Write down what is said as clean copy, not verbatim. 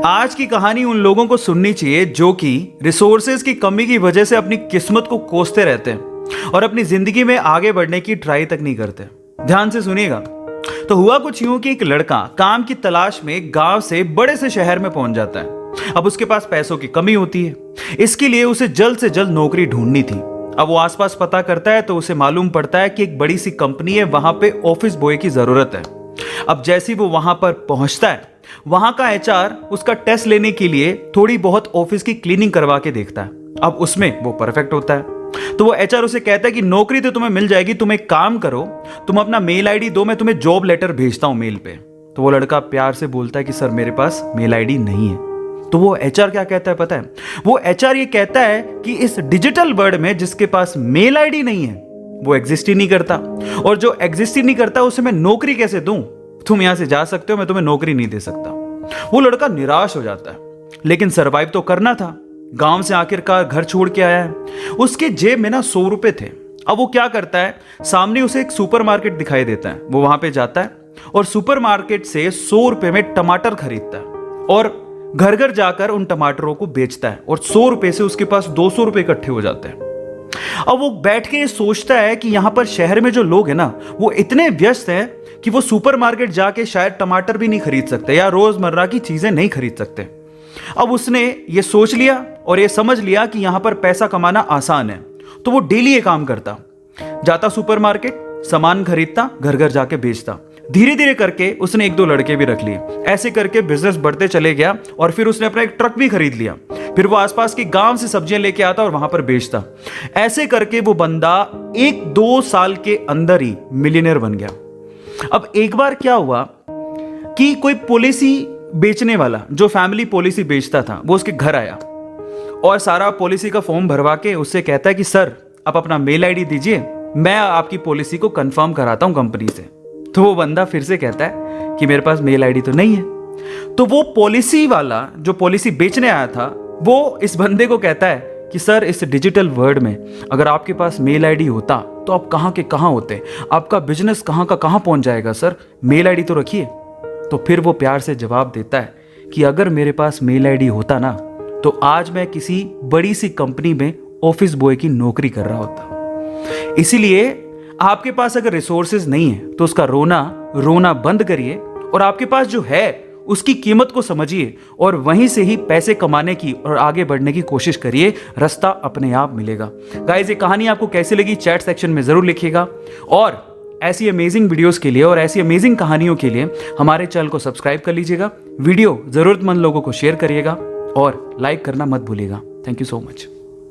आज की कहानी उन लोगों को सुननी चाहिए जो कि रिसोर्सेज की कमी की वजह से अपनी किस्मत को कोसते रहते हैं और अपनी जिंदगी में आगे बढ़ने की ट्राई तक नहीं करते। ध्यान से सुनिएगा। तो हुआ कुछ यूं कि एक लड़का काम की तलाश में गांव से बड़े से शहर में पहुंच जाता है। अब उसके पास पैसों की कमी होती है, इसके लिए उसे जल्द से जल्द नौकरी ढूंढनी थी। अब वो आसपास पता करता है तो उसे मालूम पड़ता है कि एक बड़ी सी कंपनी है, वहां पे ऑफिस बॉय की जरूरत है। अब जैसे ही वो वहां पर पहुंचता है, वहां का एचआर उसका टेस्ट लेने के लिए थोड़ी बहुत ऑफिस की क्लीनिंग करवा के देखता है। अब उसमें वो परफेक्ट होता है तो वो एचआर उसे कहता है कि नौकरी तो तुम्हें मिल जाएगी, तुम एक काम करो, तुम अपना मेल आईडी दो, मैं तुम्हें जॉब लेटर भेजता हूं मेल पे। तो वो लड़का प्यार से बोलता है कि सर मेरे पास मेल आईडी नहीं है। तो वो एचआर क्या कहता है पता है? वो एचआर ये कहता है कि इस डिजिटल वर्ल्ड में जिसके पास मेल आईडी नहीं है वो एग्जिस्ट ही नहीं करता, और जो एग्जिस्ट ही नहीं करता उसे मैं नौकरी कैसे दूं? तुम यहां से जा सकते हो, मैं तुम्हें नौकरी नहीं दे सकता। वो लड़का निराश हो जाता है, लेकिन सरवाइव तो करना था। गांव से आखिरकार घर छोड़ के आया है, उसके जेब में ना 100 रुपए थे। अब वो क्या करता है, सामने उसे एक सुपरमार्केट दिखाई देता है, वो वहां पे जाता है और सुपरमार्केट से 100 रुपए में टमाटर खरीदता है और घर घर जाकर उन टमाटरों को बेचता है और 100 रुपए से उसके पास 200 रुपए इकट्ठे हो जाते हैं। अब वो बैठ के सोचता है कि यहां पर शहर में जो लोग हैं ना वो इतने व्यस्त हैं कि वो सुपरमार्केट जाके शायद टमाटर भी नहीं खरीद सकते या रोजमर्रा की चीजें नहीं खरीद सकते। अब उसने ये सोच लिया और ये समझ लिया कि यहां पर पैसा कमाना आसान है, तो वो डेली ये काम करता, जाता सुपरमार्केट, सामान खरीदता, घर घर जाके बेचता। धीरे धीरे करके उसने 1-2 लड़के भी रख लिए। ऐसे करके बिजनेस बढ़ते चले गया और फिर उसने अपना एक ट्रक भी खरीद लिया। फिर वो आसपास के गांव से सब्जियां लेके आता और वहां पर बेचता। ऐसे करके वो बंदा 1-2 साल के अंदर ही मिलियनेयर बन गया। अब एक बार क्या हुआ कि कोई पॉलिसी बेचने वाला जो फैमिली पॉलिसी बेचता था वो उसके घर आया और सारा पॉलिसी का फॉर्म भरवा के उससे कहता है कि सर आप अपना मेल आईडी दीजिए, मैं आपकी पॉलिसी को कंफर्म कराता हूं कंपनी से। तो वो बंदा फिर से कहता है कि मेरे पास मेल आईडी तो नहीं है। तो वो पॉलिसी वाला जो पॉलिसी बेचने आया था वो इस बंदे को कहता है कि सर इस डिजिटल वर्ल्ड में अगर आपके पास मेल आईडी होता तो आप कहां के कहां होते, आपका बिजनेस कहां का कहां पहुंच जाएगा, सर मेल आईडी तो रखिए। तो फिर वो प्यार से जवाब देता है कि अगर मेरे पास मेल आईडी होता ना तो आज मैं किसी बड़ी सी कंपनी में ऑफिस बॉय की नौकरी कर रहा होता। इसीलिए आपके पास अगर रिसोर्सेज नहीं है तो उसका रोना बंद करिए और आपके पास जो है उसकी कीमत को समझिए और वहीं से ही पैसे कमाने की और आगे बढ़ने की कोशिश करिए, रास्ता अपने आप मिलेगा। गाइस ये कहानी आपको कैसी लगी चैट सेक्शन में जरूर लिखिएगा और ऐसी अमेजिंग वीडियोस के लिए और ऐसी अमेजिंग कहानियों के लिए हमारे चैनल को सब्सक्राइब कर लीजिएगा। वीडियो जरूरतमंद लोगों को शेयर करिएगा और लाइक करना मत भूलिएगा। Thank you so much.